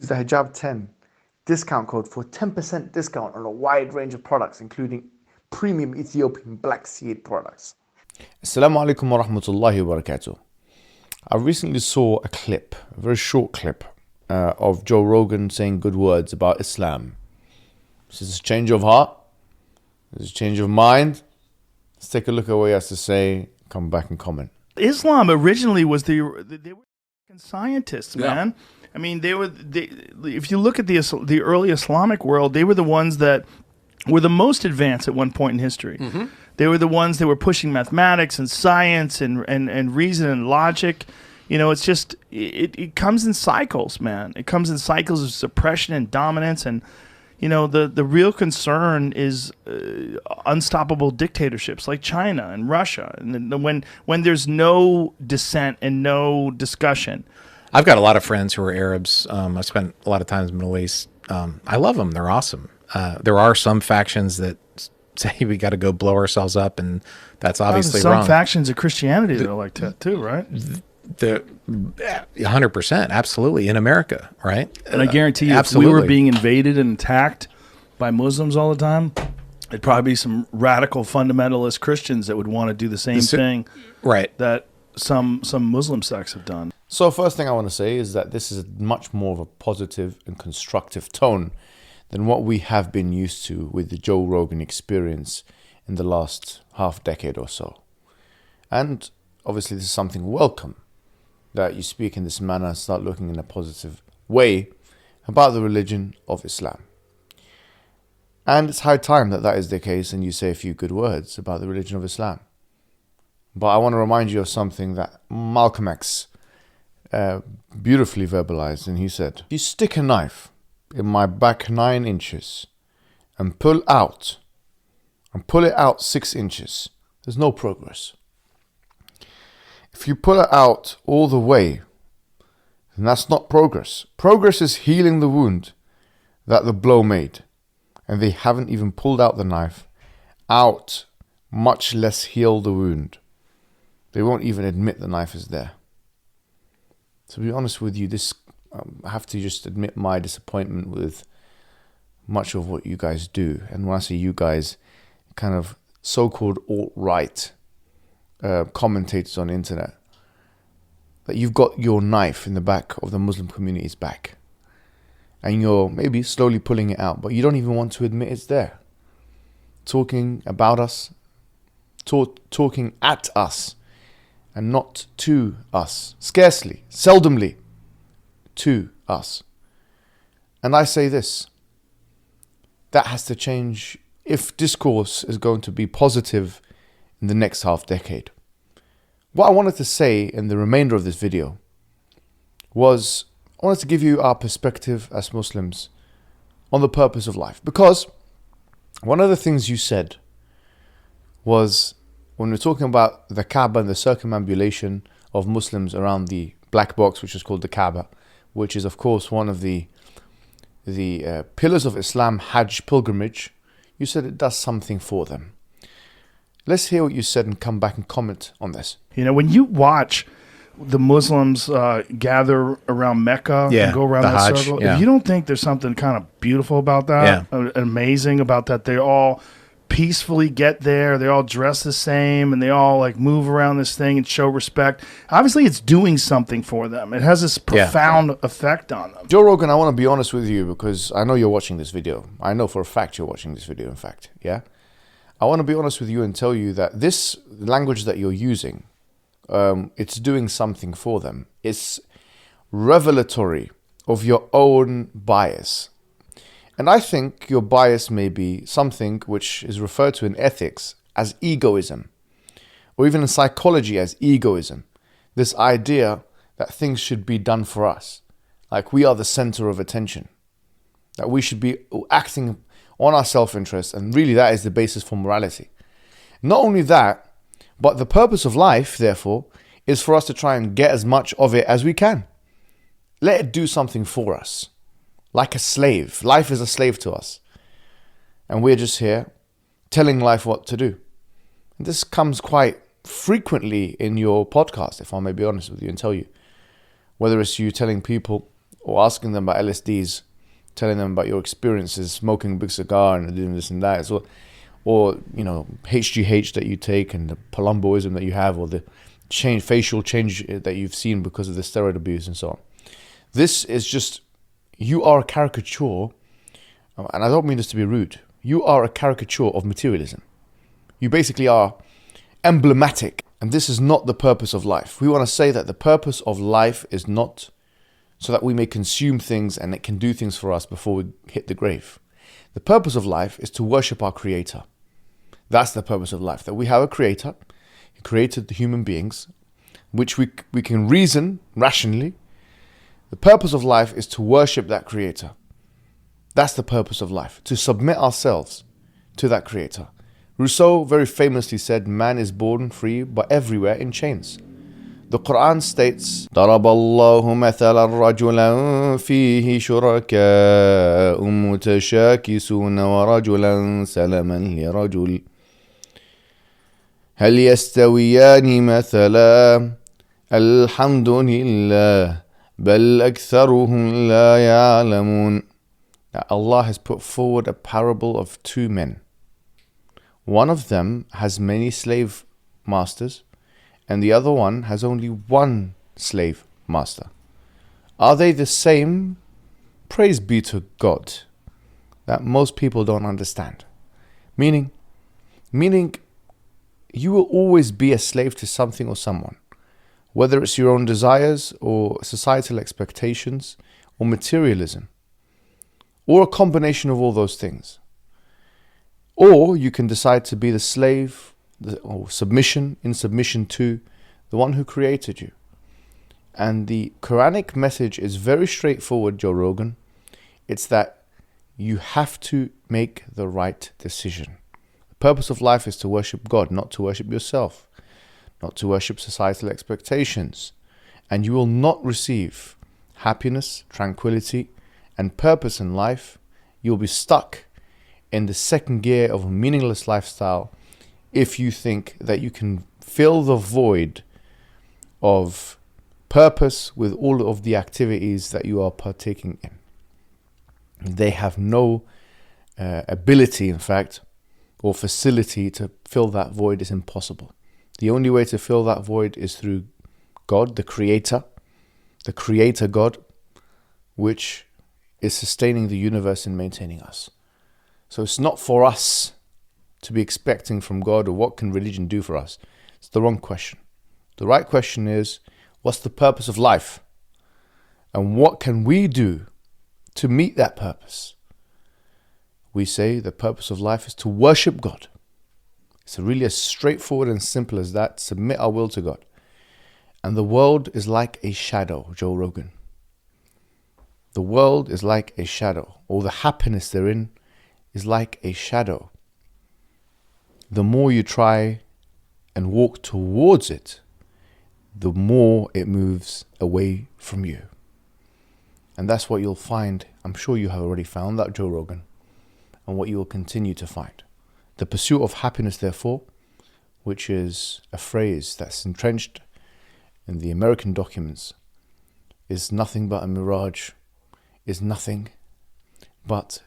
the Hijab 10 discount code for 10% discount on a wide range of products, including premium Ethiopian black seed products. Assalamu alaikum wa rahmatullahi wa barakatuh. I recently saw a clip, a very short clip, of Joe Rogan saying good words about Islam. This is a change of heart. This is a change of mind. Let's take a look at what he has to say. Come back and comment. Islam originally was they were scientists, man. I mean, if you look at the early Islamic world, they were the ones that were the most advanced at one point in history. Mm-hmm. They were the ones that were pushing mathematics and science and reason and logic. You know, it's just it comes in cycles, man. It comes in cycles of suppression and dominance, and you know the real concern is unstoppable dictatorships like China and Russia, and when there's no dissent and no discussion. I've got a lot of friends who are Arabs. I spent a lot of time in the Middle East. I love them. They're awesome. There are some factions that say we got to go blow ourselves up, and that's obviously some wrong. Some factions of Christianity that are like that too, right? 100%, absolutely, in America, right? And I guarantee you, if we were being invaded and attacked by Muslims all the time, it'd probably be some radical fundamentalist Christians that would want to do the same thing, right? That some Muslim sects have done. So first thing I want to say is that this is much more of a positive and constructive tone than what we have been used to with the Joe Rogan experience in the last half decade or so. And obviously this is something welcome, that you speak in this manner, start looking in a positive way about the religion of Islam. And it's high time that that is the case and you say a few good words about the religion of Islam. But I want to remind you of something that Malcolm X beautifully verbalized, and he said, "You stick a knife in my back 9 inches and pull it out 6 inches, there's no progress. If you pull it out all the way, then that's not progress. Progress is healing the wound that the blow made. And they haven't even pulled out the knife out, much less heal the wound. They won't even admit the knife is there." To be honest with you, I have to just admit my disappointment with much of what you guys do. And when I say you guys, kind of so-called alt-right commentators on the internet, that you've got your knife in the back of the Muslim community's back. And you're maybe slowly pulling it out, but you don't even want to admit it's there. Talking about us, talking at us, and not to us. Scarcely, seldomly, to us. And I say this, that has to change if discourse is going to be positive in the next half decade. What I wanted to say in the remainder of this video was, I wanted to give you our perspective as Muslims on the purpose of life. Because one of the things you said was, when we're talking about the Kaaba and the circumambulation of Muslims around the black box, which is called the Kaaba, which is of course one of the pillars of Islam, Hajj pilgrimage, you said it does something for them. Let's hear what you said and come back and comment on this. You know, when you watch the Muslims gather around Mecca and go around that Hajj, circle, if you don't think there's something kind of beautiful about that, amazing about that, they all peacefully get there, they all dress the same, and they all like move around this thing and show respect. Obviously, it's doing something for them. It has this profound effect on them. Joe Rogan, I want to be honest with you because I know you're watching this video. I know for a fact you're watching this video, in fact. Yeah? I want to be honest with you and tell you that this language that you're using, it's doing something for them. It's revelatory of your own bias. And I think your bias may be something which is referred to in ethics as egoism, or even in psychology as egoism. This idea that things should be done for us, like we are the center of attention, that we should be acting on our self-interest, and really that is the basis for morality. Not only that, but the purpose of life, therefore, is for us to try and get as much of it as we can. Let it do something for us. Like a slave. Life is a slave to us. And we're just here telling life what to do. And this comes quite frequently in your podcast, if I may be honest with you and tell you. Whether it's you telling people or asking them about LSDs, telling them about your experiences, smoking a big cigar and doing this and that, or HGH that you take and the palumboism that you have, or the facial change that you've seen because of the steroid abuse and so on. This is just, you are a caricature, and I don't mean this to be rude, you are a caricature of materialism. You basically are emblematic, and this is not the purpose of life. We want to say that the purpose of life is not so that we may consume things and it can do things for us before we hit the grave. The purpose of life is to worship our Creator. That's the purpose of life, that we have a Creator. He created the human beings, which we can reason rationally. The purpose of life is to worship that Creator. That's the purpose of life, to submit ourselves to that Creator. Rousseau very famously said, man is born free but everywhere in chains. The Quran states, ضرب الله مثلا رجلا فيه شركاء متشاكسون ورجلا سلما لرجل هل يستويان مثلا الحمد لله بل أكثرهم لا يعلمون. Allah has put forward a parable of two men. One of them has many slave masters, and the other one has only one slave master. Are they the same? Praise be to God. That most people don't understand. Meaning, you will always be a slave to something or someone, whether it's your own desires or societal expectations or materialism, or a combination of all those things. Or you can decide to be the slave or in submission to the one who created you. And the Quranic message is very straightforward, Joe Rogan. It's that you have to make the right decision. The purpose of life is to worship God, not to worship yourself, not to worship societal expectations. And you will not receive happiness, tranquility, and purpose in life. You'll be stuck in the second gear of a meaningless lifestyle if you think that you can fill the void of purpose with all of the activities that you are partaking in. They have no ability, in fact, or facility to fill that void. Is impossible. The only way to fill that void is through God, the Creator God, which is sustaining the universe and maintaining us. So it's not for us to be expecting from God, or what can religion do for us. It's the wrong question. The right question is, what's the purpose of life? And what can we do to meet that purpose? We say the purpose of life is to worship God. It's really as straightforward and simple as that. Submit our will to God. And the world is like a shadow, Joe Rogan. The world is like a shadow, or the happiness therein is like a shadow. The more you try and walk towards it, the more it moves away from you. And that's what you'll find. I'm sure you have already found that, Joe Rogan, and what you will continue to find. The pursuit of happiness, therefore, which is a phrase that's entrenched in the American documents, is nothing but a mirage, is nothing but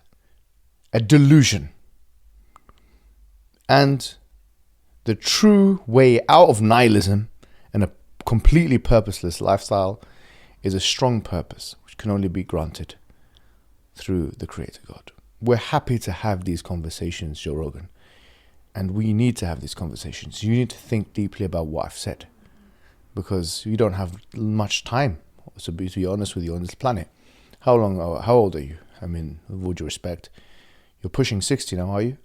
a delusion. And the true way out of nihilism and a completely purposeless lifestyle is a strong purpose, which can only be granted through the Creator God. We're happy to have these conversations, Joe Rogan, and we need to have these conversations. You need to think deeply about what I've said, because you don't have much time, to be honest with you, on this planet. How old are you? I mean, with all due respect, you're pushing 60 now, are you?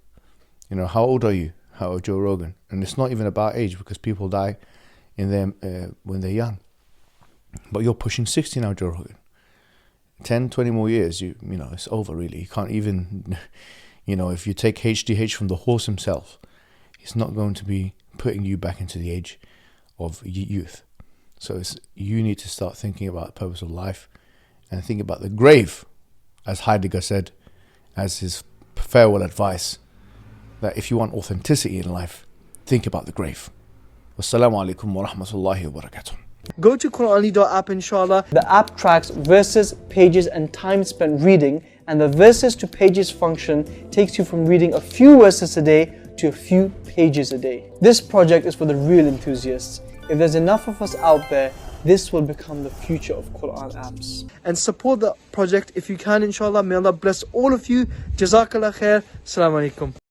How old are you? How old Joe Rogan? And it's not even about age, because people die in them when they're young. But you're pushing 60 now, Joe Rogan. 10, 20 more years, it's over, really. You can't even, if you take HGH from the horse himself, he's not going to be putting you back into the age of youth. So you need to start thinking about the purpose of life and think about the grave, as Heidegger said, as his farewell advice, that if you want authenticity in life, think about the grave. Wassalamu alaikum wa rahmatullahi wa barakatuh. Go to QuranAli.app, inshallah. The app tracks verses, pages, and time spent reading, and the verses to pages function takes you from reading a few verses a day to a few pages a day. This project is for the real enthusiasts. If there's enough of us out there, this will become the future of Quran apps. And support the project if you can, inshallah. May Allah bless all of you. Jazakallah khair. Assalamu alaikum.